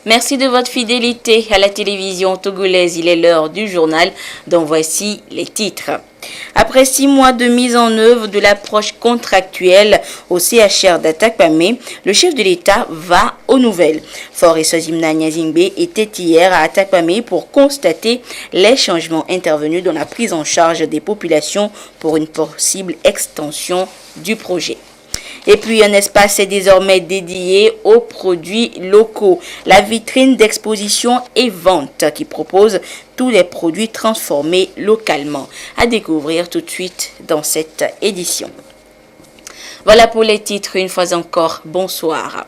Merci de votre fidélité à la télévision togolaise. Il est l'heure du journal dont voici les titres. Après 6 mois de mise en œuvre de l'approche contractuelle au CHR d'Atakpamé, le chef de l'État va aux nouvelles. Faure Sozimna Nyazingbe était hier à Atakpamé pour constater les changements intervenus dans la prise en charge des populations pour une possible extension du projet. Et puis un espace est désormais dédié aux produits locaux. La vitrine d'exposition et vente qui propose tous les produits transformés localement. À découvrir tout de suite dans cette édition. Voilà pour les titres, une fois encore, bonsoir.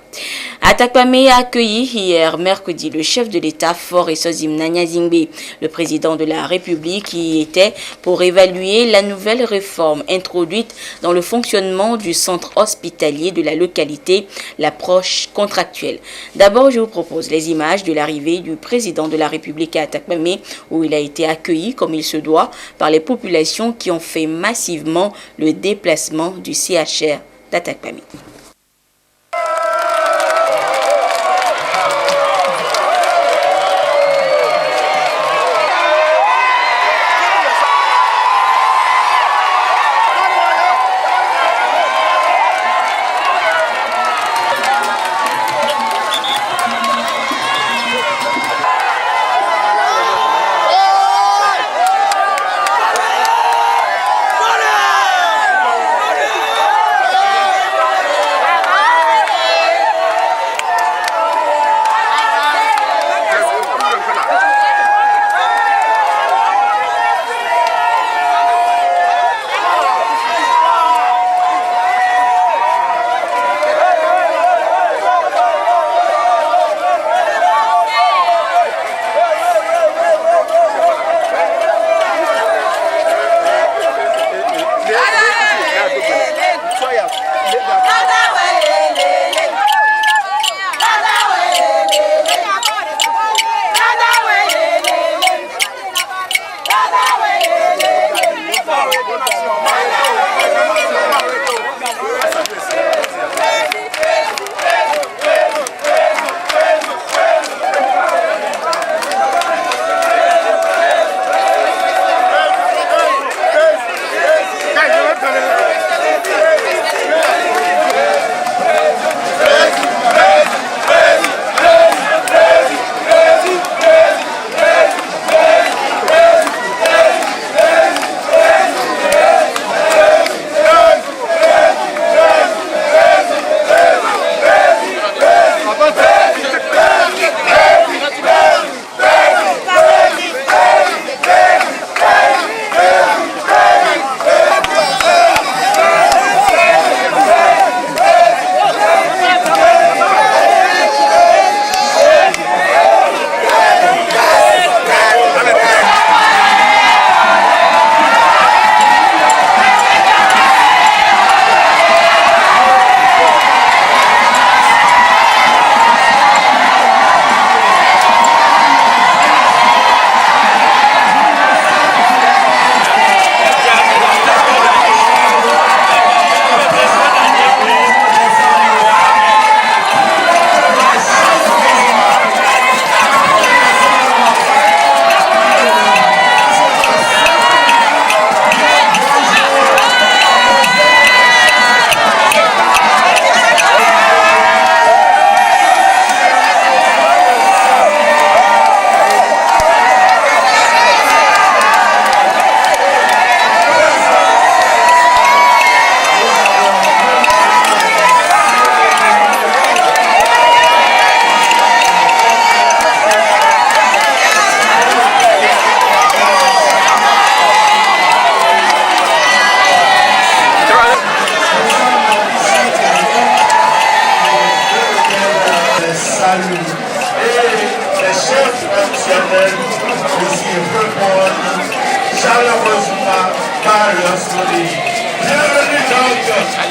Atakpamé a accueilli hier, mercredi, le chef de l'État, Faure Sozimna Nyazingbe, le président de la République, qui était pour évaluer la nouvelle réforme introduite dans le fonctionnement du centre hospitalier de la localité, l'approche contractuelle. D'abord, je vous propose les images de l'arrivée du président de la République à Atakpamé, où il a été accueilli comme il se doit par les populations qui ont fait massivement le déplacement du CHR d'Atakpamé.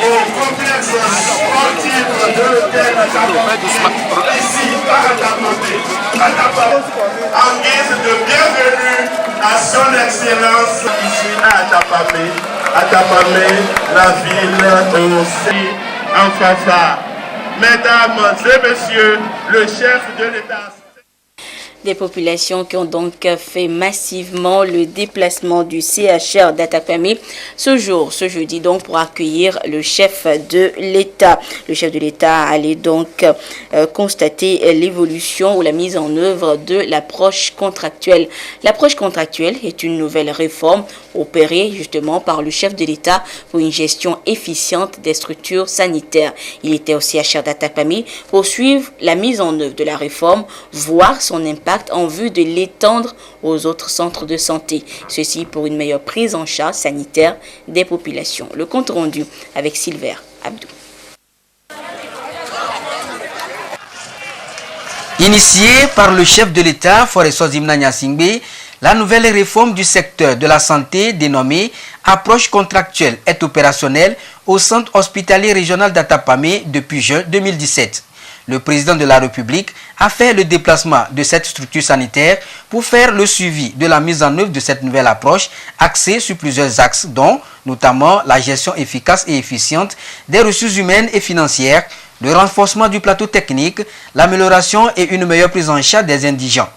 au complexe sportif de l'hôtel ici à Atapamé, en guise de bienvenue à son excellence ici à Atapamé, la ville aussi en fanfare. Mesdames et messieurs, le chef de l'État. Des populations qui ont donc fait massivement le déplacement du CHR d'Atapamé ce jeudi donc pour accueillir le chef de l'État. Le chef de l'État allait donc constater l'évolution ou la mise en œuvre de l'approche contractuelle. L'approche contractuelle est une nouvelle réforme opérée justement par le chef de l'État pour une gestion efficiente des structures sanitaires. Il était au CHR d'Atapamé pour suivre la mise en œuvre de la réforme, voir son impact en vue de l'étendre aux autres centres de santé. Ceci pour une meilleure prise en charge sanitaire des populations. Le compte rendu avec Silver Abdou. Initiée par le chef de l'État, Foreso Zimna Singbe, la nouvelle réforme du secteur de la santé dénommée Approche contractuelle est opérationnelle au centre hospitalier régional d'Atapamé depuis juin 2017. Le président de la République a fait le déplacement de cette structure sanitaire pour faire le suivi de la mise en œuvre de cette nouvelle approche axée sur plusieurs axes, dont notamment la gestion efficace et efficiente des ressources humaines et financières, le renforcement du plateau technique, l'amélioration et une meilleure prise en charge des indigents.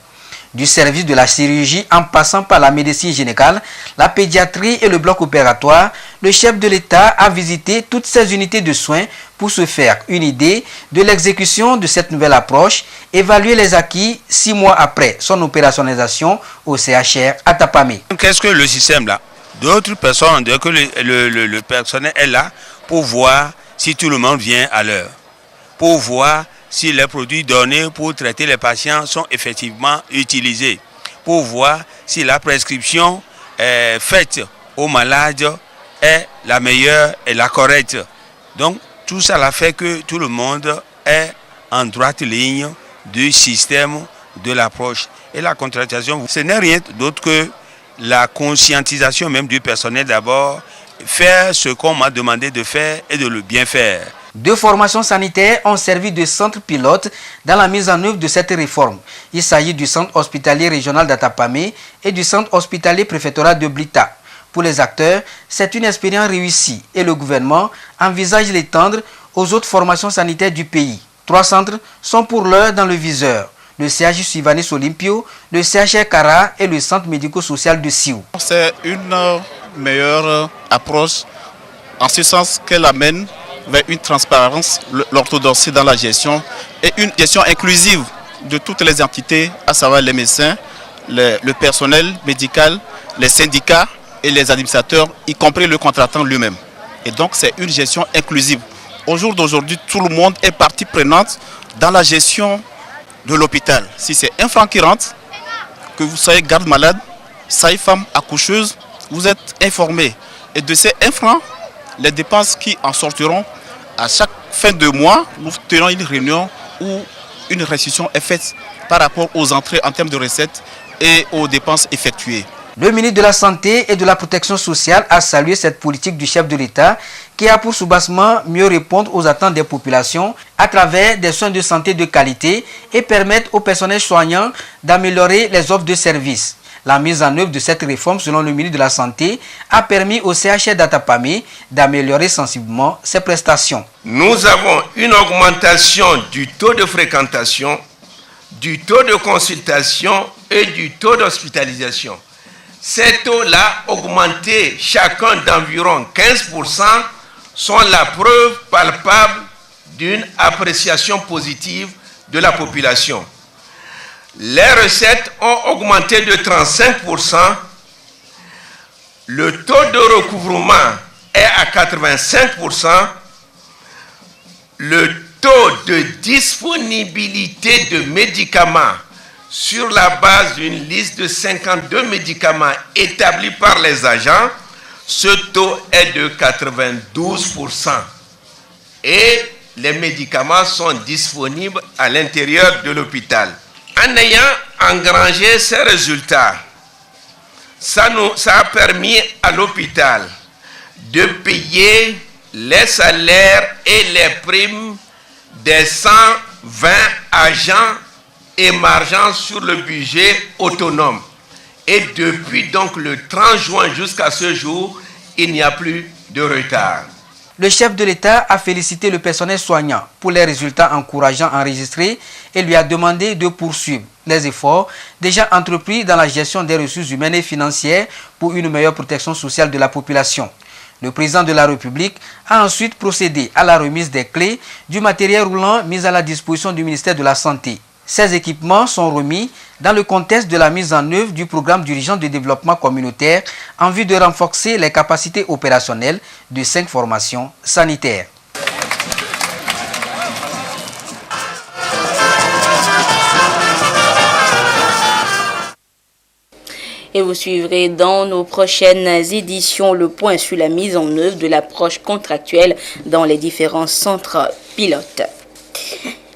Du service de la chirurgie en passant par la médecine générale, la pédiatrie et le bloc opératoire, le chef de l'État a visité toutes ces unités de soins pour se faire une idée de l'exécution de cette nouvelle approche, évaluer les acquis 6 mois après son opérationnalisation au CHR Atapamé. Qu'est-ce que le système là? D'autres personnes, que le personnel est là pour voir si tout le monde vient à l'heure, pour voir si les produits donnés pour traiter les patients sont effectivement utilisés, pour voir si la prescription faite aux malades est la meilleure et la correcte. Donc tout ça a fait que tout le monde est en droite ligne du système de l'approche. Et la contractation, ce n'est rien d'autre que la conscientisation même du personnel d'abord, faire ce qu'on m'a demandé de faire et de le bien faire. 2 formations sanitaires ont servi de centre pilote dans la mise en œuvre de cette réforme. Il s'agit du centre hospitalier régional d'Atapamé et du centre hospitalier préfectoral de Blita. Pour les acteurs, c'est une expérience réussie et le gouvernement envisage l'étendre aux autres formations sanitaires du pays. 3 centres sont pour l'heure dans le viseur. Le CHU Suivanis Olympio, le CHR Kara et le centre médico-social de Siou. C'est une meilleure approche en ce sens qu'elle amène vers une transparence, l'orthodoxie dans la gestion et une gestion inclusive de toutes les entités, à savoir les médecins, le personnel médical, les syndicats et les administrateurs, y compris le contractant lui-même. Et donc c'est une gestion inclusive. Au jour d'aujourd'hui, tout le monde est partie prenante dans la gestion de l'hôpital. Si c'est un franc qui rentre, que vous soyez garde malade, sage-femme, accoucheuse, vous êtes informé. Et de ces 1 franc, les dépenses qui en sortiront, à chaque fin de mois, nous tenons une réunion où une restitution est faite par rapport aux entrées en termes de recettes et aux dépenses effectuées. Le ministre de la Santé et de la Protection sociale a salué cette politique du chef de l'État qui a pour soubassement mieux répondre aux attentes des populations à travers des soins de santé de qualité et permettre au personnel soignant d'améliorer les offres de services. La mise en œuvre de cette réforme, selon le ministre de la Santé, a permis au CHR d'Atapamé d'améliorer sensiblement ses prestations. Nous avons une augmentation du taux de fréquentation, du taux de consultation et du taux d'hospitalisation. Ces taux-là, augmentés chacun d'environ 15%, sont la preuve palpable d'une appréciation positive de la population. Les recettes ont augmenté de 35%. Le taux de recouvrement est à 85%. Le taux de disponibilité de médicaments sur la base d'une liste de 52 médicaments établis par les agents, ce taux est de 92%. Et les médicaments sont disponibles à l'intérieur de l'hôpital. En ayant engrangé ces résultats, ça a permis à l'hôpital de payer les salaires et les primes des 120 agents émargeant sur le budget autonome. Et depuis donc le 30 juin jusqu'à ce jour, il n'y a plus de retard. Le chef de l'État a félicité le personnel soignant pour les résultats encourageants enregistrés et lui a demandé de poursuivre les efforts déjà entrepris dans la gestion des ressources humaines et financières pour une meilleure protection sociale de la population. Le président de la République a ensuite procédé à la remise des clés du matériel roulant mis à la disposition du ministère de la Santé. Ces équipements sont remis dans le contexte de la mise en œuvre du programme d'urgence de développement communautaire en vue de renforcer les capacités opérationnelles de 5 formations sanitaires. Et vous suivrez dans nos prochaines éditions le point sur la mise en œuvre de l'approche contractuelle dans les différents centres pilotes.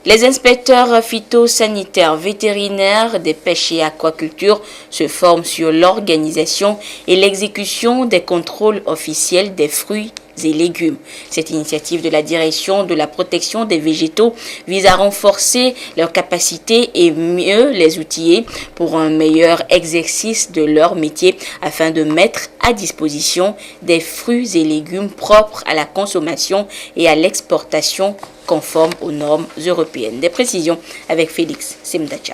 Les inspecteurs phytosanitaires vétérinaires des pêches et aquaculture se forment sur l'organisation et l'exécution des contrôles officiels des fruits et légumes. Cette initiative de la direction de la protection des végétaux vise à renforcer leurs capacités et mieux les outiller pour un meilleur exercice de leur métier afin de mettre à disposition des fruits et légumes propres à la consommation et à l'exportation conformes aux normes européennes. Des précisions avec Félix Semdacha.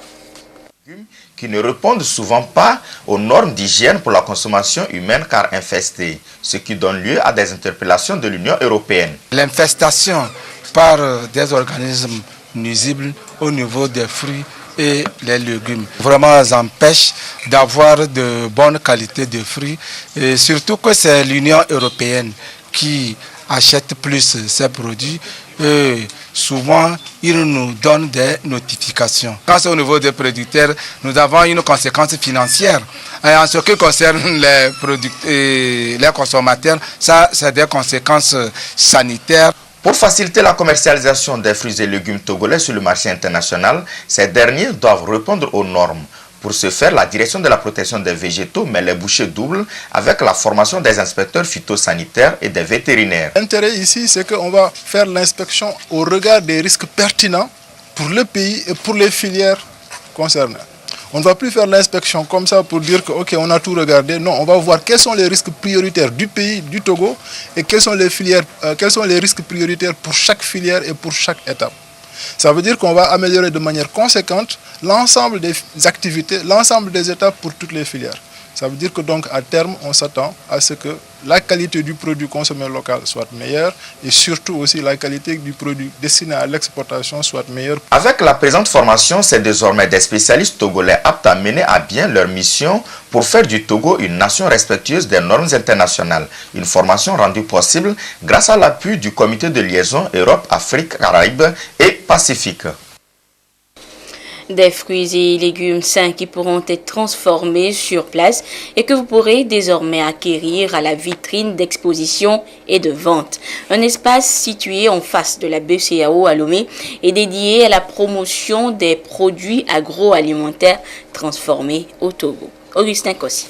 Qui ne répondent souvent pas aux normes d'hygiène pour la consommation humaine car infestés, ce qui donne lieu à des interpellations de l'Union européenne. L'infestation par des organismes nuisibles au niveau des fruits et les légumes vraiment empêche d'avoir de bonnes qualités de fruits, et surtout que c'est l'Union européenne qui achète plus ces produits. Et souvent, ils nous donnent des notifications. Quand c'est au niveau des producteurs, nous avons une conséquence financière. Et en ce qui concerne les consommateurs, ça, c'est des conséquences sanitaires. Pour faciliter la commercialisation des fruits et légumes togolais sur le marché international, ces derniers doivent répondre aux normes. Pour ce faire, la direction de la protection des végétaux met les bouchées doubles avec la formation des inspecteurs phytosanitaires et des vétérinaires. L'intérêt ici, c'est qu'on va faire l'inspection au regard des risques pertinents pour le pays et pour les filières concernées. On ne va plus faire l'inspection comme ça pour dire que ok, on a tout regardé. Non, on va voir quels sont les risques prioritaires du pays, du Togo, et quels sont les risques prioritaires pour chaque filière et pour chaque étape. Ça veut dire qu'on va améliorer de manière conséquente l'ensemble des activités, l'ensemble des étapes pour toutes les filières. Ça veut dire que donc à terme, on s'attend à ce que la qualité du produit consommé local soit meilleure et surtout aussi la qualité du produit destiné à l'exportation soit meilleure. Avec la présente formation, c'est désormais des spécialistes togolais aptes à mener à bien leur mission pour faire du Togo une nation respectueuse des normes internationales. Une formation rendue possible grâce à l'appui du comité de liaison Europe, Afrique, Caraïbes et Pacifique. Des fruits et légumes sains qui pourront être transformés sur place et que vous pourrez désormais acquérir à la vitrine d'exposition et de vente. Un espace situé en face de la BCAO à Lomé est dédié à la promotion des produits agroalimentaires transformés au Togo. Augustin Kossi.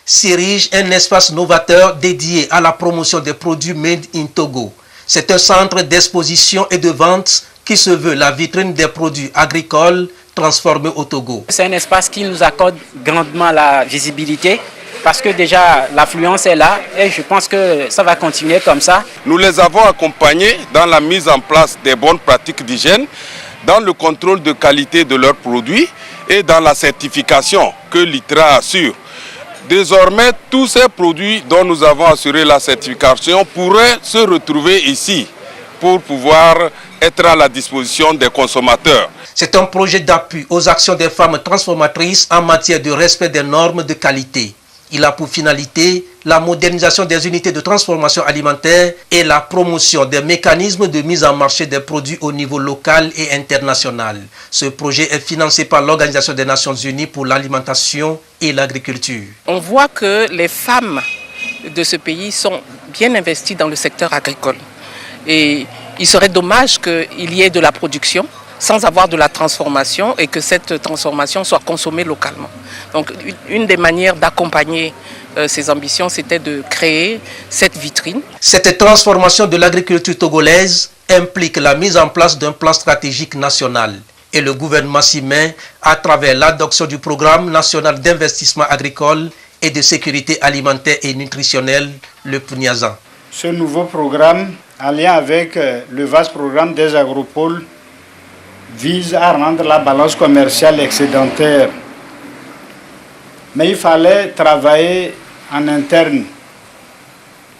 S'érige un espace novateur dédié à la promotion des produits made in Togo. C'est un centre d'exposition et de vente qui se veut la vitrine des produits agricoles transformés au Togo. C'est un espace qui nous accorde grandement la visibilité parce que déjà l'affluence est là et je pense que ça va continuer comme ça. Nous les avons accompagnés dans la mise en place des bonnes pratiques d'hygiène, dans le contrôle de qualité de leurs produits et dans la certification que l'ITRA assure. Désormais, tous ces produits dont nous avons assuré la certification pourraient se retrouver ici pour pouvoir être à la disposition des consommateurs. C'est un projet d'appui aux actions des femmes transformatrices en matière de respect des normes de qualité. Il a pour finalité la modernisation des unités de transformation alimentaire et la promotion des mécanismes de mise en marché des produits au niveau local et international. Ce projet est financé par l'Organisation des Nations Unies pour l'alimentation et l'agriculture. On voit que les femmes de ce pays sont bien investies dans le secteur agricole. Et il serait dommage qu'il y ait de la production sans avoir de la transformation et que cette transformation soit consommée localement. Donc une des manières d'accompagner ces ambitions, c'était de créer cette vitrine. Cette transformation de l'agriculture togolaise implique la mise en place d'un plan stratégique national. Et le gouvernement s'y met à travers l'adoption du programme national d'investissement agricole et de sécurité alimentaire et nutritionnelle, le PNIAZA. Ce nouveau programme, en lien avec le vaste programme des agropoles, vise à rendre la balance commerciale excédentaire. Mais il fallait travailler en interne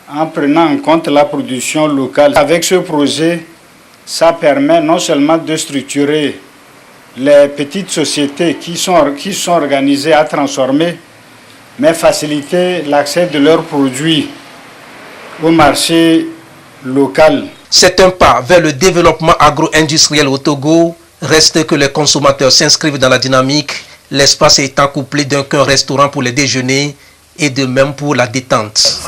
en prenant en compte la production locale. Avec ce projet, ça permet non seulement de structurer les petites sociétés qui sont organisées à transformer, mais faciliter l'accès de leurs produits au marché local. C'est un pas vers le développement agro-industriel au Togo. Reste que les consommateurs s'inscrivent dans la dynamique, l'espace étant couplé d'un restaurant pour les déjeuners et de même pour la détente.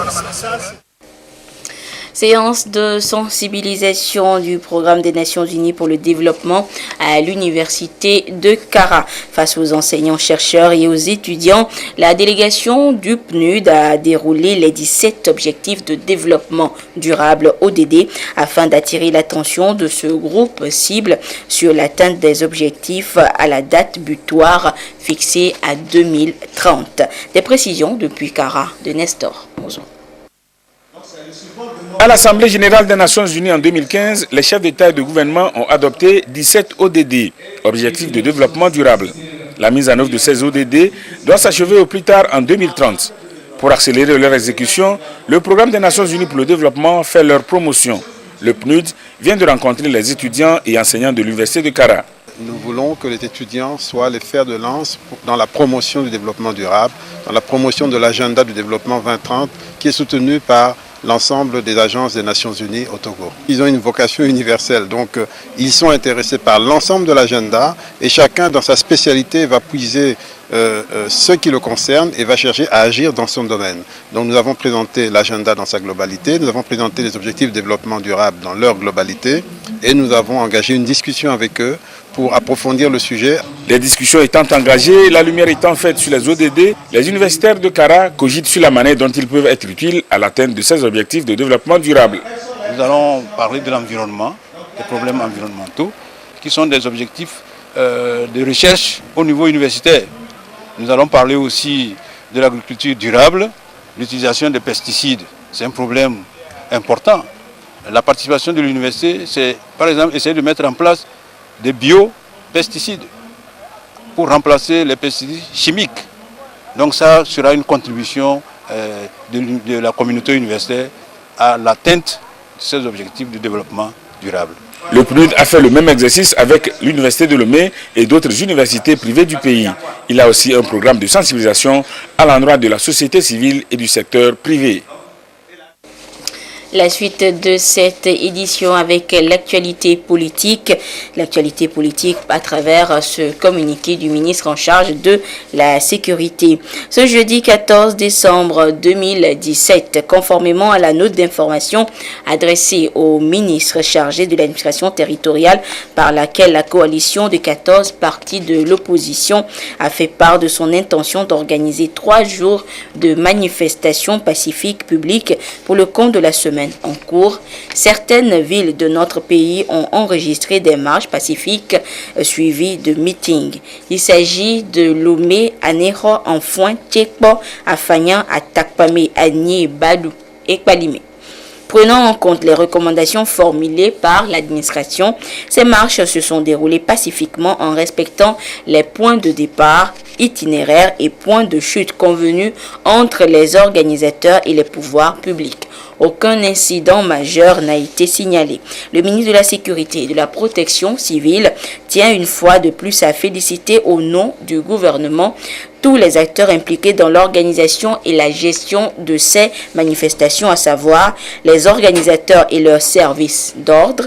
Séance de sensibilisation du programme des Nations Unies pour le développement à l'université de Kara. Face aux enseignants-chercheurs et aux étudiants, la délégation du PNUD a déroulé les 17 objectifs de développement durable ODD afin d'attirer l'attention de ce groupe cible sur l'atteinte des objectifs à la date butoir fixée à 2030. Des précisions depuis Kara de Nestor Mozon. À l'Assemblée générale des Nations Unies en 2015, les chefs d'État et de gouvernement ont adopté 17 ODD, Objectifs de développement durable. La mise en œuvre de ces ODD doit s'achever au plus tard en 2030. Pour accélérer leur exécution, le programme des Nations Unies pour le développement fait leur promotion. Le PNUD vient de rencontrer les étudiants et enseignants de l'université de Kara. Nous voulons que les étudiants soient les fers de lance dans la promotion du développement durable, dans la promotion de l'agenda du développement 2030 qui est soutenu par l'ensemble des agences des Nations Unies au Togo. Ils ont une vocation universelle, donc ils sont intéressés par l'ensemble de l'agenda et chacun dans sa spécialité va puiser ce qui le concerne et va chercher à agir dans son domaine. Donc nous avons présenté l'agenda dans sa globalité, nous avons présenté les objectifs de développement durable dans leur globalité et nous avons engagé une discussion avec eux pour approfondir le sujet. Les discussions étant engagées, la lumière étant faite sur les ODD, les universitaires de Kara cogitent sur la manière dont ils peuvent être utiles à l'atteinte de ces objectifs de développement durable. Nous allons parler de l'environnement, des problèmes environnementaux, qui sont des objectifs de recherche au niveau universitaire. Nous allons parler aussi de l'agriculture durable, l'utilisation des pesticides. C'est un problème important. La participation de l'université, c'est par exemple essayer de mettre en place des biopesticides pour remplacer les pesticides chimiques. Donc ça sera une contribution de la communauté universitaire à l'atteinte de ces objectifs de développement durable. Le PNUD a fait le même exercice avec l'université de Lomé et d'autres universités privées du pays. Il a aussi un programme de sensibilisation à l'endroit de la société civile et du secteur privé. La suite de cette édition avec l'actualité politique à travers ce communiqué du ministre en charge de la sécurité. Ce jeudi 14 décembre 2017, conformément à la note d'information adressée au ministre chargé de l'administration territoriale par laquelle la coalition de 14 partis de l'opposition a fait part de son intention d'organiser 3 jours de manifestations pacifiques publiques pour le compte de la semaine en cours, certaines villes de notre pays ont enregistré des marches pacifiques suivies de meetings. Il s'agit de Lomé, Anéro, Enfouin, Tchekpo, Afagnan, Atakpame, Agné, Badou et Kpalimé. Prenant en compte les recommandations formulées par l'administration, ces marches se sont déroulées pacifiquement en respectant les points de départ, itinéraires et points de chute convenus entre les organisateurs et les pouvoirs publics. Aucun incident majeur n'a été signalé. Le ministre de la Sécurité et de la Protection civile tient une fois de plus à féliciter au nom du gouvernement tous les acteurs impliqués dans l'organisation et la gestion de ces manifestations, à savoir les organisateurs et leurs services d'ordre,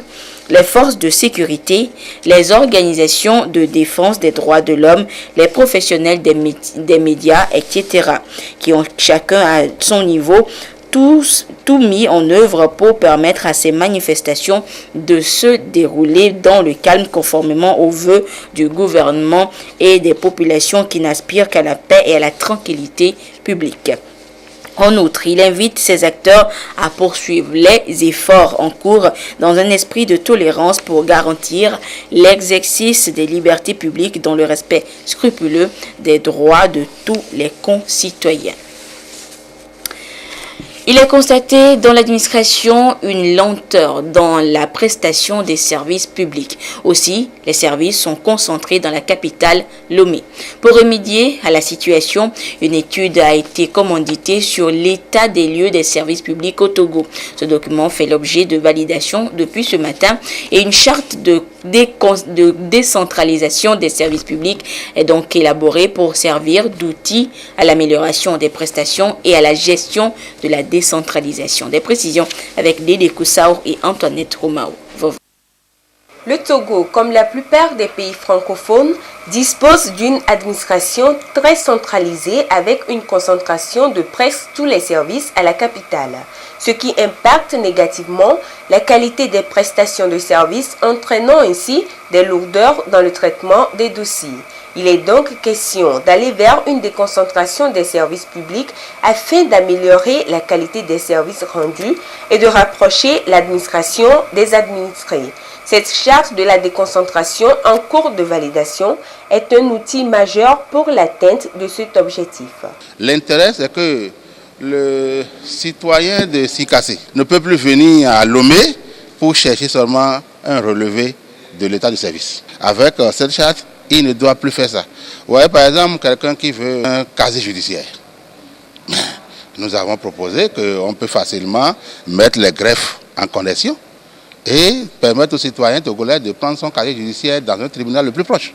les forces de sécurité, les organisations de défense des droits de l'homme, les professionnels des médias, etc., qui ont chacun à son niveau tout mis en œuvre pour permettre à ces manifestations de se dérouler dans le calme conformément aux vœux du gouvernement et des populations qui n'aspirent qu'à la paix et à la tranquillité publique. En outre, il invite ses acteurs à poursuivre les efforts en cours dans un esprit de tolérance pour garantir l'exercice des libertés publiques dans le respect scrupuleux des droits de tous les concitoyens. Il est constaté dans l'administration une lenteur dans la prestation des services publics. Aussi, les services sont concentrés dans la capitale, Lomé. Pour remédier à la situation, une étude a été commanditée sur l'état des lieux des services publics au Togo. Ce document fait l'objet de validation depuis ce matin et une charte de décentralisation des services publics est donc élaborée pour servir d'outil à l'amélioration des prestations et à la gestion de la décentralisation. Des précisions avec Dédé Koussao et Antoinette Romao. Le Togo, comme la plupart des pays francophones, dispose d'une administration très centralisée avec une concentration de presque tous les services à la capitale, ce qui impacte négativement la qualité des prestations de services, entraînant ainsi des lourdeurs dans le traitement des dossiers. Il est donc question d'aller vers une déconcentration des services publics afin d'améliorer la qualité des services rendus et de rapprocher l'administration des administrés. Cette charte de la déconcentration en cours de validation est un outil majeur pour l'atteinte de cet objectif. L'intérêt, c'est que le citoyen de Sikassé ne peut plus venir à Lomé pour chercher seulement un relevé de l'état du service. Avec cette charte, il ne doit plus faire ça. Vous voyez par exemple quelqu'un qui veut un casier judiciaire. Nous avons proposé qu'on peut facilement mettre les greffes en connexion et permettre aux citoyens togolais de prendre son casier judiciaire dans un tribunal le plus proche.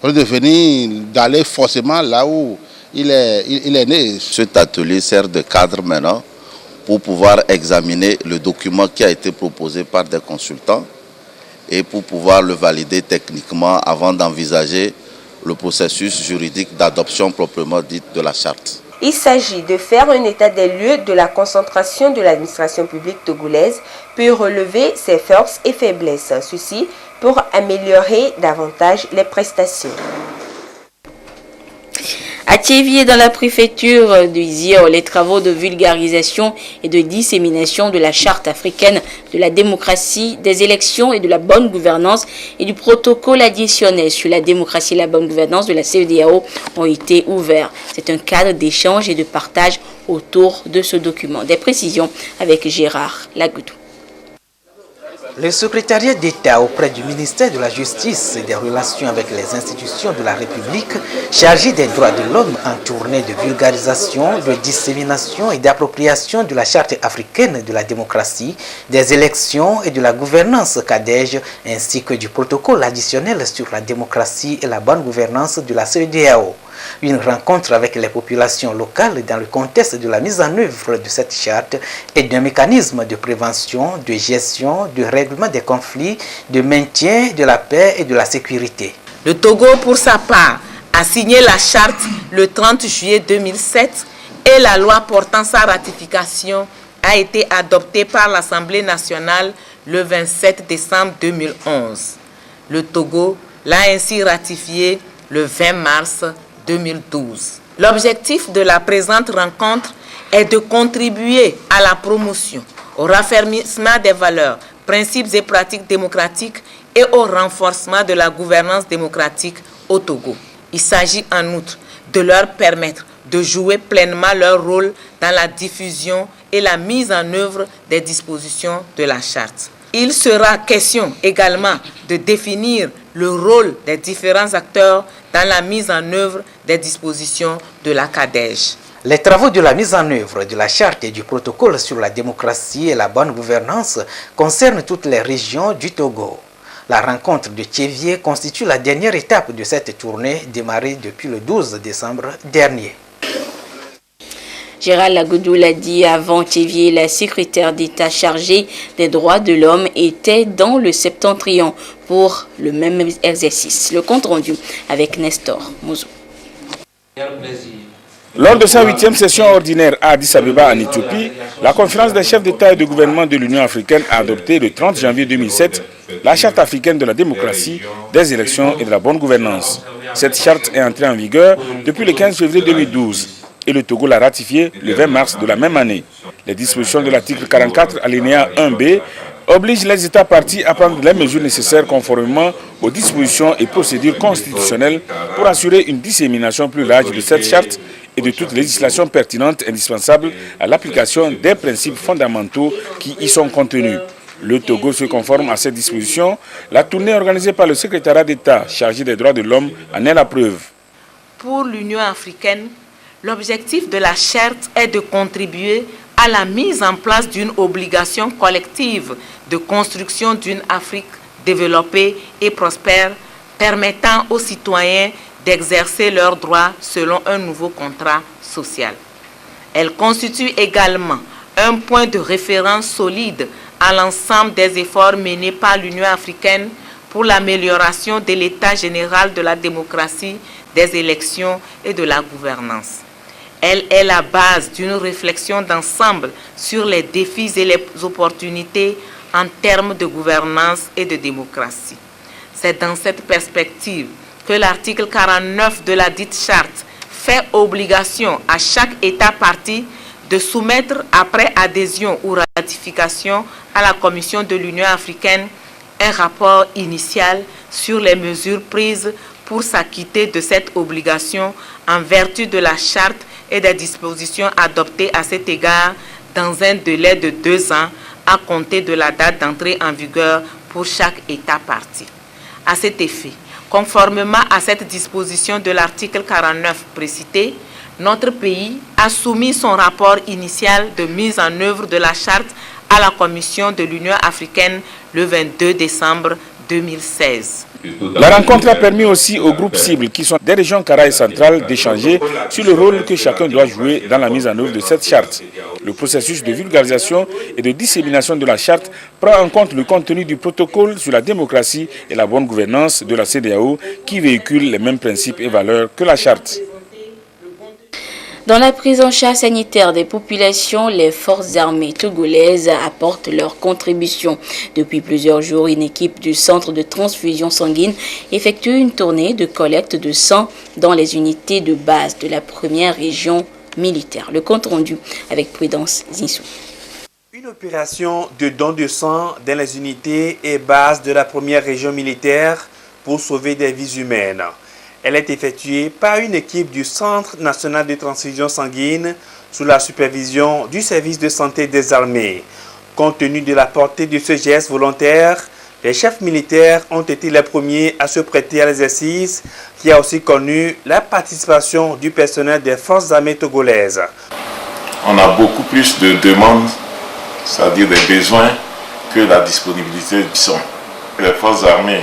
Au lieu de venir, d'aller forcément là où il est né. Cet atelier sert de cadre maintenant pour pouvoir examiner le document qui a été proposé par des consultants et pour pouvoir le valider techniquement avant d'envisager le processus juridique d'adoption proprement dite de la charte. Il s'agit de faire un état des lieux de la concentration de l'administration publique togolaise, puis relever ses forces et faiblesses, ceci pour améliorer davantage les prestations. À Thiévié, dans la préfecture du Zio, les travaux de vulgarisation et de dissémination de la charte africaine de la démocratie, des élections et de la bonne gouvernance et du protocole additionnel sur la démocratie et la bonne gouvernance de la CEDEAO ont été ouverts. C'est un cadre d'échange et de partage autour de ce document. Des précisions avec Gérard Lagoudou. Le secrétariat d'État auprès du ministère de la Justice et des Relations avec les institutions de la République, chargé des droits de l'homme en tournée de vulgarisation, de dissémination et d'appropriation de la Charte africaine de la démocratie, des élections et de la gouvernance CADEJ, ainsi que du protocole additionnel sur la démocratie et la bonne gouvernance de la CEDEAO. Une rencontre avec les populations locales dans le contexte de la mise en œuvre de cette charte et d'un mécanisme de prévention, de gestion, de règlement des conflits, de maintien de la paix et de la sécurité. Le Togo, pour sa part, a signé la charte le 30 juillet 2007 et la loi portant sa ratification a été adoptée par l'Assemblée nationale le 27 décembre 2011. Le Togo l'a ainsi ratifié le 20 mars 2012. L'objectif de la présente rencontre est de contribuer à la promotion, au raffermissement des valeurs, principes et pratiques démocratiques et au renforcement de la gouvernance démocratique au Togo. Il s'agit en outre de leur permettre de jouer pleinement leur rôle dans la diffusion et la mise en œuvre des dispositions de la charte. Il sera question également de définir le rôle des différents acteurs dans la mise en œuvre des dispositions de la CADEJ. Les travaux de la mise en œuvre de la charte et du protocole sur la démocratie et la bonne gouvernance concernent toutes les régions du Togo. La rencontre de Thiévié constitue la dernière étape de cette tournée démarrée depuis le 12 décembre dernier. Gérald Lagoudou l'a dit avant Thiévié, la secrétaire d'État chargée des droits de l'homme était dans le Septentrion pour le même exercice. Le compte rendu avec Nestor Mouzou. Plaisir Lors de sa 8e session ordinaire à Addis Abeba en Éthiopie, la conférence des chefs d'État et de gouvernement de l'Union africaine a adopté le 30 janvier 2007 la Charte africaine de la démocratie, des élections et de la bonne gouvernance. Cette charte est entrée en vigueur depuis le 15 février 2012 et le Togo l'a ratifiée le 20 mars de la même année. Les dispositions de l'article 44 alinéa 1b obligent les États partis à prendre les mesures nécessaires conformément aux dispositions et procédures constitutionnelles pour assurer une dissémination plus large de cette charte et de toute législation pertinente indispensable à l'application des principes fondamentaux qui y sont contenus. Le Togo se conforme à ces dispositions. La tournée organisée par le secrétariat d'État chargé des droits de l'homme en est la preuve. Pour l'Union africaine, l'objectif de la charte est de contribuer à la mise en place d'une obligation collective de construction d'une Afrique développée et prospère, permettant aux citoyens d'exercer leurs droits selon un nouveau contrat social. Elle constitue également un point de référence solide à l'ensemble des efforts menés par l'Union africaine pour l'amélioration de l'état général de la démocratie, des élections et de la gouvernance. Elle est la base d'une réflexion d'ensemble sur les défis et les opportunités en termes de gouvernance et de démocratie. C'est dans cette perspective que l'article 49 de la dite charte fait obligation à chaque État parti de soumettre après adhésion ou ratification à la Commission de l'Union africaine un rapport initial sur les mesures prises pour s'acquitter de cette obligation en vertu de la charte et des dispositions adoptées à cet égard dans un délai de 2 ans à compter de la date d'entrée en vigueur pour chaque État parti. À cet effet, conformément à cette disposition de l'article 49 précité, notre pays a soumis son rapport initial de mise en œuvre de la charte à la Commission de l'Union africaine le 22 décembre 2016. La rencontre a permis aussi aux groupes cibles qui sont des régions Kara et centrales d'échanger sur le rôle que chacun doit jouer dans la mise en œuvre de cette charte. Le processus de vulgarisation et de dissémination de la charte prend en compte le contenu du protocole sur la démocratie et la bonne gouvernance de la CEDEAO qui véhicule les mêmes principes et valeurs que la charte. Dans la prise en charge sanitaire des populations, les forces armées togolaises apportent leur contribution. Depuis plusieurs jours, une équipe du centre de transfusion sanguine effectue une tournée de collecte de sang dans les unités de base de la première région militaire. Le compte rendu avec Prudence Zinsou. Une opération de don de sang dans les unités et bases de la première région militaire pour sauver des vies humaines. Elle est effectuée par une équipe du Centre national de transfusion sanguine sous la supervision du service de santé des armées. Compte tenu de la portée de ce geste volontaire, les chefs militaires ont été les premiers à se prêter à l'exercice qui a aussi connu la participation du personnel des forces armées togolaises. On a beaucoup plus de demandes, c'est-à-dire des besoins, que la disponibilité du sang. Les forces armées,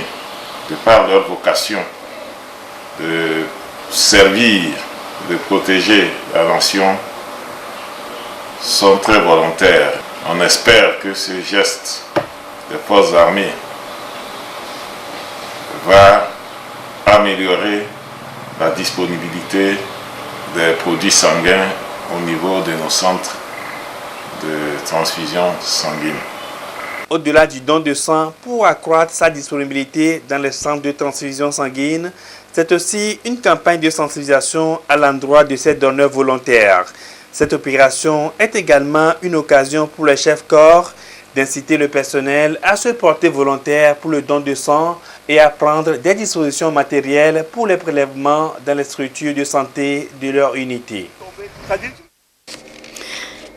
de par leur vocation, de servir, de protéger la nation, sont très volontaires. On espère que ce geste des forces armées va améliorer la disponibilité des produits sanguins au niveau de nos centres de transfusion sanguine. Au-delà du don de sang, pour accroître sa disponibilité dans les centres de transfusion sanguine, c'est aussi une campagne de sensibilisation à l'endroit de ces donneurs volontaires. Cette opération est également une occasion pour les chefs corps d'inciter le personnel à se porter volontaire pour le don de sang et à prendre des dispositions matérielles pour les prélèvements dans les structures de santé de leur unité.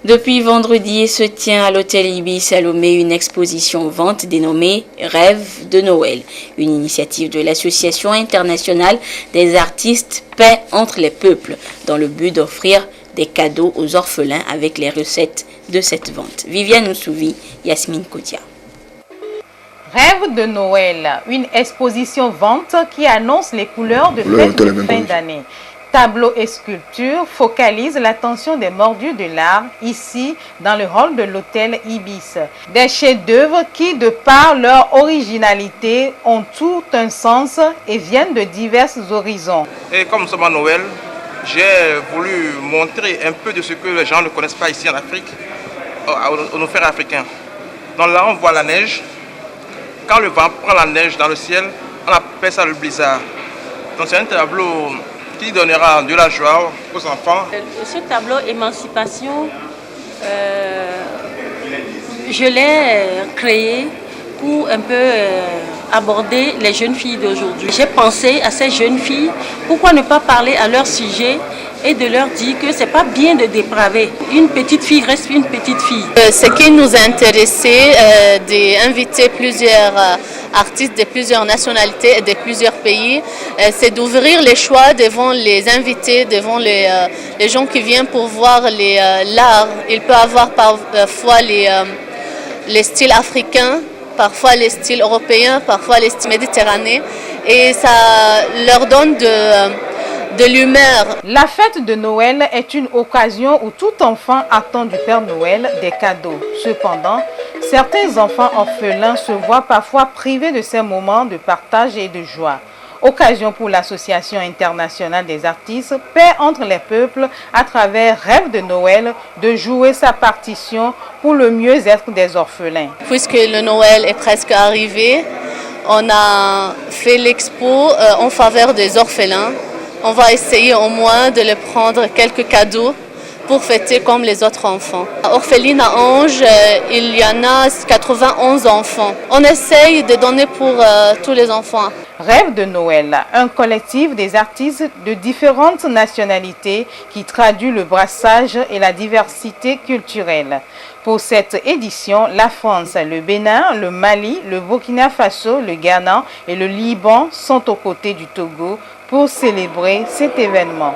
Depuis vendredi, se tient à l'hôtel Ibis à Lomé une exposition vente dénommée Rêve de Noël, une initiative de l'Association internationale des artistes Paix entre les peuples, dans le but d'offrir des cadeaux aux orphelins avec les recettes de cette vente. Viviane Oussouvi, Yasmine Kodia. Rêve de Noël, une exposition vente qui annonce les couleurs de fête de fin d'année. Tableaux et sculptures focalisent l'attention des mordus de l'art ici dans le hall de l'hôtel Ibis. Des chefs-d'œuvre qui, de par leur originalité, ont tout un sens et viennent de divers horizons. Et comme nous sommes à Noël, j'ai voulu montrer un peu de ce que les gens ne connaissent pas ici en Afrique, aux nos frères africains. Donc là, on voit la neige. Quand le vent prend la neige dans le ciel, on appelle ça le blizzard. Donc c'est un tableau qui donnera de la joie aux enfants. Ce tableau émancipation, je l'ai créé pour un peu aborder les jeunes filles d'aujourd'hui. J'ai pensé à ces jeunes filles, pourquoi ne pas parler à leur sujet et de leur dire que c'est pas bien de dépraver. Une petite fille reste une petite fille. Ce qui nous a intéressé, d'inviter plusieurs artistes de plusieurs nationalités et de plusieurs pays, c'est d'ouvrir les choix devant les invités, devant les gens qui viennent pour voir l'art. Il peut avoir parfois les styles africains, parfois les styles européens, parfois les styles méditerranéens, et ça leur donne de l'humeur. La fête de Noël est une occasion où tout enfant attend du Père Noël des cadeaux. Cependant, certains enfants orphelins se voient parfois privés de ces moments de partage et de joie. Occasion pour l'Association internationale des artistes, Paix entre les peuples, à travers Rêve de Noël, de jouer sa partition pour le mieux-être des orphelins. Puisque le Noël est presque arrivé, on a fait l'expo en faveur des orphelins. On va essayer au moins de leur prendre quelques cadeaux pour fêter comme les autres enfants. Orpheline à Ange, il y en a 91 enfants. On essaye de donner pour tous les enfants. Rêve de Noël, un collectif des artistes de différentes nationalités qui traduit le brassage et la diversité culturelle. Pour cette édition, la France, le Bénin, le Mali, le Burkina Faso, le Ghana et le Liban sont aux côtés du Togo pour célébrer cet événement.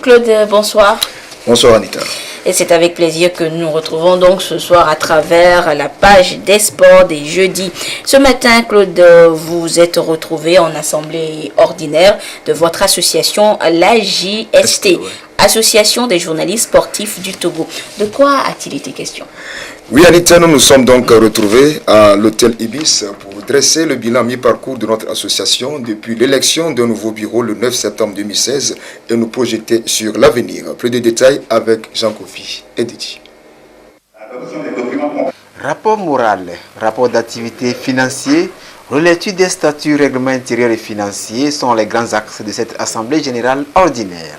Claude, bonsoir. Bonsoir Anita. Et c'est avec plaisir que nous nous retrouvons donc ce soir à travers la page des sports des jeudis. Ce matin, Claude, vous êtes retrouvé en assemblée ordinaire de votre association, l'AJST, Association des journalistes sportifs du Togo. De quoi a-t-il été question? Oui Anita, nous nous sommes donc retrouvés à l'hôtel Ibis pour dresser le bilan mi-parcours de notre association depuis l'élection d'un nouveau bureau le 9 septembre 2016 et nous projeter sur l'avenir. Plus de détails avec Jean-Kofi et Didi. Rapport moral, rapport d'activité financier, relecture des statuts, règlements intérieurs et financiers sont les grands axes de cette assemblée générale ordinaire.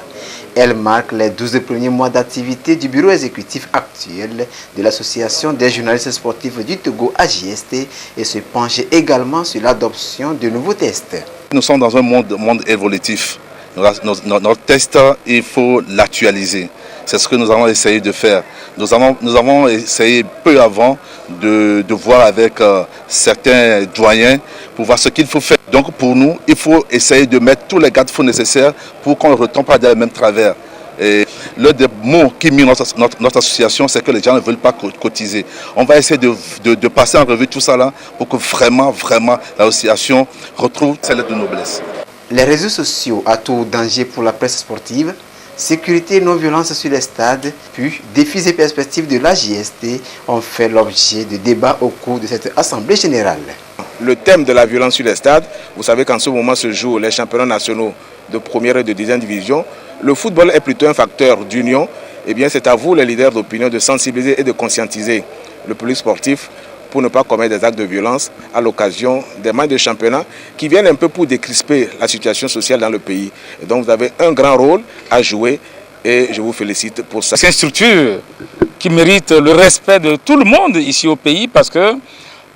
Elle marque les 12 premiers mois d'activité du bureau exécutif actuel de l'Association des journalistes sportifs du Togo, AJST, et se penche également sur l'adoption de nouveaux tests. Nous sommes dans un monde évolutif. Notre test, il faut l'actualiser. C'est ce que nous avons essayé de faire. Nous avons essayé peu avant de voir avec certains doyens pour voir ce qu'il faut faire. Donc pour nous, il faut essayer de mettre tous les garde-fous nécessaires pour qu'on ne retombe pas dans les mêmes travers. Et l'un des mots qui mine notre association, c'est que les gens ne veulent pas cotiser. On va essayer de passer en revue tout ça là pour que vraiment l'association retrouve celle de noblesse. Les réseaux sociaux à tout danger pour la presse sportive, sécurité et non-violence sur les stades, puis défis et perspectives de l'AJST ont fait l'objet de débats au cours de cette assemblée générale. Le thème de la violence sur les stades, vous savez qu'en ce moment se jouent les championnats nationaux de première et de deuxième division. Le football est plutôt un facteur d'union. Eh bien, c'est à vous, les leaders d'opinion, de sensibiliser et de conscientiser le public sportif pour ne pas commettre des actes de violence à l'occasion des matchs de championnat qui viennent un peu pour décrisper la situation sociale dans le pays. Et donc vous avez un grand rôle à jouer et je vous félicite pour ça. C'est une structure qui mérite le respect de tout le monde ici au pays parce que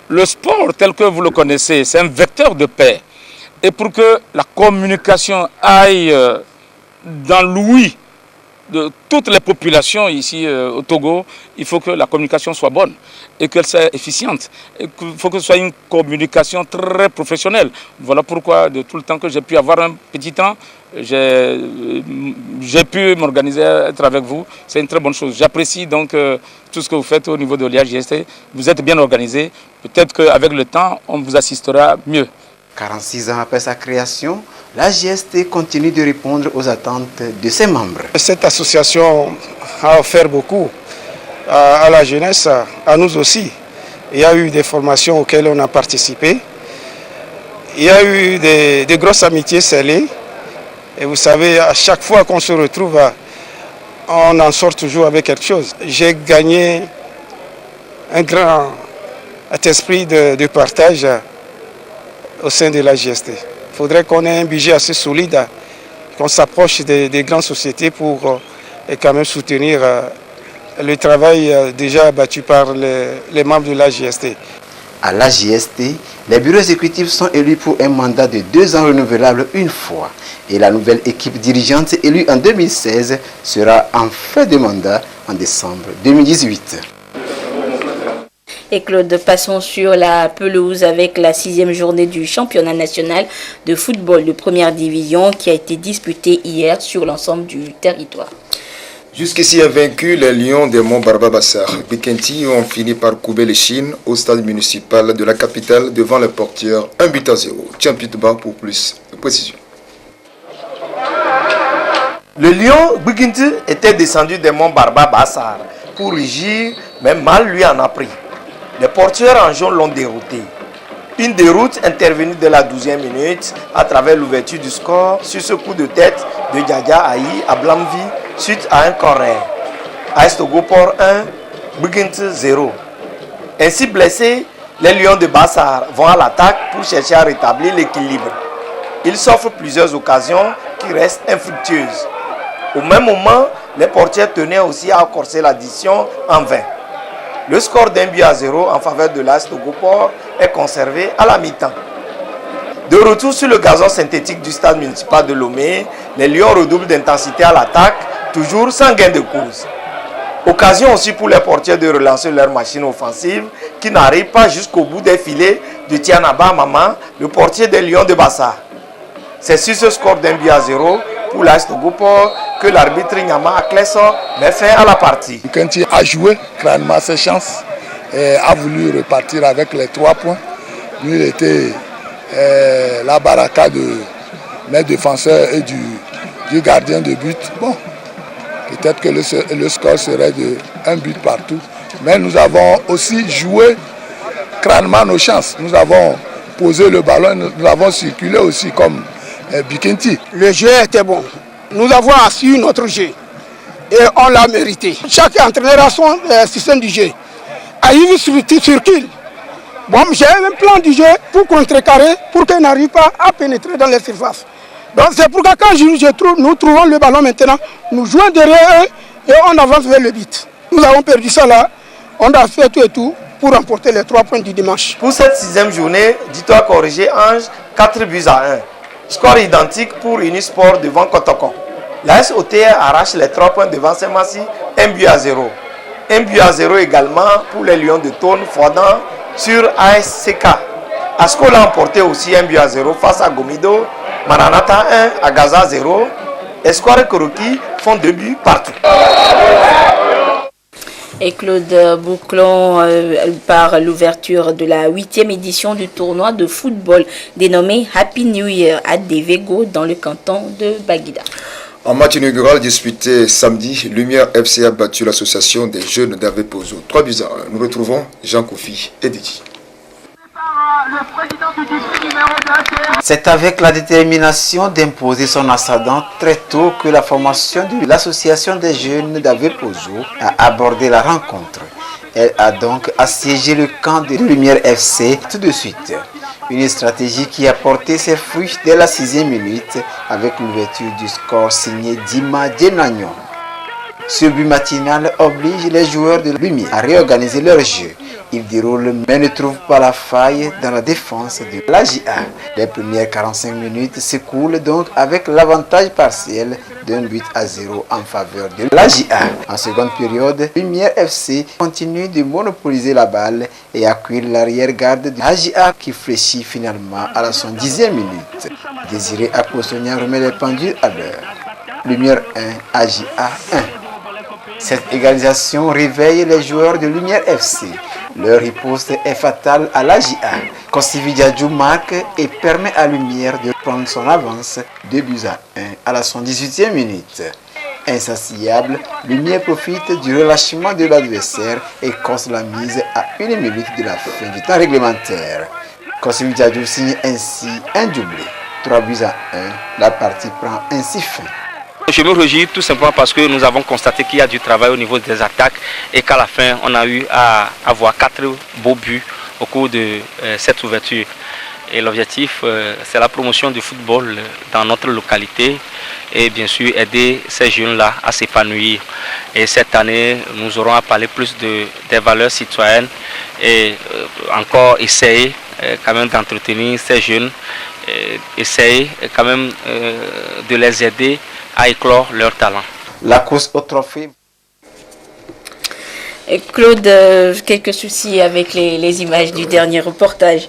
le sport tel que vous le connaissez, c'est un vecteur de paix. Et pour que la communication aille dans l'ouïe de toutes les populations ici au Togo, il faut que la communication soit bonne et qu'elle soit efficiente. Il faut que ce soit une communication très professionnelle. Voilà pourquoi, de tout le temps que j'ai pu avoir un petit temps, j'ai pu m'organiser, être avec vous. C'est une très bonne chose. J'apprécie donc tout ce que vous faites au niveau de l'IAJST. Vous êtes bien organisé. Peut-être qu'avec le temps, on vous assistera mieux. 46 ans après sa création, l'AJST continue de répondre aux attentes de ses membres. Cette association a offert beaucoup à la jeunesse, à nous aussi. Il y a eu des formations auxquelles on a participé. Il y a eu des grosses amitiés scellées. Et vous savez, à chaque fois qu'on se retrouve, on en sort toujours avec quelque chose. J'ai gagné un grand esprit de partage au sein de la GST. Il faudrait qu'on ait un budget assez solide, qu'on s'approche des grandes sociétés pour quand même soutenir le travail déjà abattu par les membres de la GST. À la GST, les bureaux exécutifs sont élus pour un mandat de 2 ans renouvelable une fois. Et la nouvelle équipe dirigeante élue en 2016 sera en fin de mandat en décembre 2018. Et Claude, passons sur la pelouse avec la 6e journée du championnat national de football de première division qui a été disputée hier sur l'ensemble du territoire. Jusqu'ici invaincus, les Lions des Monts Barba-Bassar Bikenti ont fini par couper les Chines au stade municipal de la capitale devant les porteurs 1-0. Tiens-Pitba pour plus de précision. Le Lion Bikenti était descendu des Monts Barba-Bassar pour rugir, mais mal lui en a pris. Les porteurs en jaune l'ont dérouté. Une déroute intervenue dès la 12e minute à travers l'ouverture du score sur ce coup de tête de Djadia Aïe à Blamvi suite à un corner. AS Togopor 1, Bikenti 0. Ainsi blessés, les Lions de Bassar vont à l'attaque pour chercher à rétablir l'équilibre. Ils s'offrent plusieurs occasions qui restent infructueuses. Au même moment, les portiers tenaient aussi à accorcer l'addition en vain. Le score d'1-0 en faveur de l'AS Togopor est conservé à la mi-temps. De retour sur le gazon synthétique du stade municipal de Lomé, les Lions redoublent d'intensité à l'attaque, toujours sans gain de cause. Occasion aussi pour les portiers de relancer leur machine offensive qui n'arrive pas jusqu'au bout des filets de Tianaba Mama, le portier des Lions de Bassar. C'est sur ce score d'1-0 pour l'AS Togopor que l'arbitre Nyama Akleso met fin à la partie. Bikenti a joué clairement ses chances et a voulu repartir avec les 3 points. Lui, il était la baraka de mes défenseurs et du gardien de but. Bon, peut-être que le score serait de 1 but partout. Mais nous avons aussi joué crânement nos chances. Nous avons posé le ballon, nous avons circulé aussi comme Bikenti. Le jeu était bon. Nous avons assuré notre jeu et on l'a mérité. Chaque entraîneur a son système du jeu. Aïe circule. Bon, j'ai un plan du jeu pour contrecarrer, pour qu'elle n'arrive pas à pénétrer dans les surfaces. Donc c'est pourquoi quand nous trouvons le ballon maintenant, nous jouons derrière eux et on avance vers le but. Nous avons perdu ça là, on a fait tout et tout pour remporter les 3 points du dimanche. Pour cette 6e journée, dis-toi corrigé Ange, 4-1. Score identique pour Unisport devant Kotoko. L'AS OTR arrache les 3 points devant Semassi, 1-0. 1-0 également pour les Lions de Tône Fouadan sur ASCK. Asco l'a emporté aussi 1-0 face à Gomido, Maranata 1, à Gaza 0. Espoir et Koroki font 2 buts partout. Et Claude, bouclons par l'ouverture de la 8e édition du tournoi de football dénommé Happy New Year à Devego dans le canton de Baguida. En match inaugural disputé samedi, Lumière FC a battu l'association des jeunes d'Avepozo. 3-1. Nous retrouvons Jean Kofi et Didi. C'est avec la détermination d'imposer son ascendant très tôt que la formation de l'association des jeunes d'Avepozo a abordé la rencontre. Elle a donc assiégé le camp de Lumière FC tout de suite. Une stratégie qui a porté ses fruits dès la 6e minute avec l'ouverture du score signé Dima Djenagnon. Ce but matinal oblige les joueurs de Lumière à réorganiser leur jeu. Ils déroulent mais ne trouvent pas la faille dans la défense de l'AJA. Les premières 45 minutes s'écoulent donc avec l'avantage partiel d'1-0 en faveur de l'AJA. En seconde période, Lumière FC continue de monopoliser la balle et accueille l'arrière-garde de l'AJA qui fléchit finalement à la 70e minute. Désiré Akossonia remet les pendules à l'heure. Lumière 1, AJA 1. Cette égalisation réveille les joueurs de Lumière FC. Leur riposte est fatale à l'AJA. Kossivi Diadjou marque et permet à Lumière de prendre son avance 2-1 à la 118e minute. Insatiable, Lumière profite du relâchement de l'adversaire et corse la mise à 1 minute de la fin du temps réglementaire. Kossivi Diadjou signe ainsi un doublé. 3 buts à 1. La partie prend ainsi fin. Je me réjouis tout simplement parce que nous avons constaté qu'il y a du travail au niveau des attaques et qu'à la fin, on a eu à avoir 4 beaux buts au cours de cette ouverture. Et l'objectif, c'est la promotion du football dans notre localité et bien sûr aider ces jeunes-là à s'épanouir. Et cette année, nous aurons à parler plus des valeurs citoyennes et encore essayer quand même d'entretenir ces jeunes, essayer quand même de les aider à éclore leur talent. La course au trophée. Claude, quelques soucis avec les images du dernier reportage.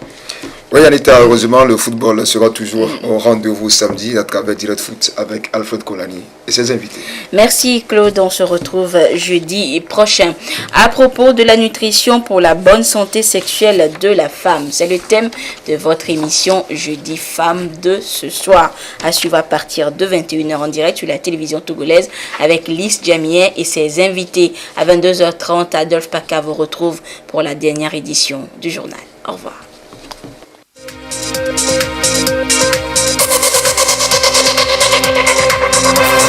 Oui, Anita, heureusement, le football sera toujours au rendez-vous samedi à travers Direct Foot avec Alfred Kolani et ses invités. Merci Claude, on se retrouve jeudi prochain. À propos de la nutrition pour la bonne santé sexuelle de la femme, c'est le thème de votre émission Jeudi Femmes de ce soir. À suivre à partir de 21h en direct sur la télévision togolaise avec Lys Jamien et ses invités. À 22h30, Adolphe Paca vous retrouve pour la dernière édition du journal. Au revoir. We'll be right back.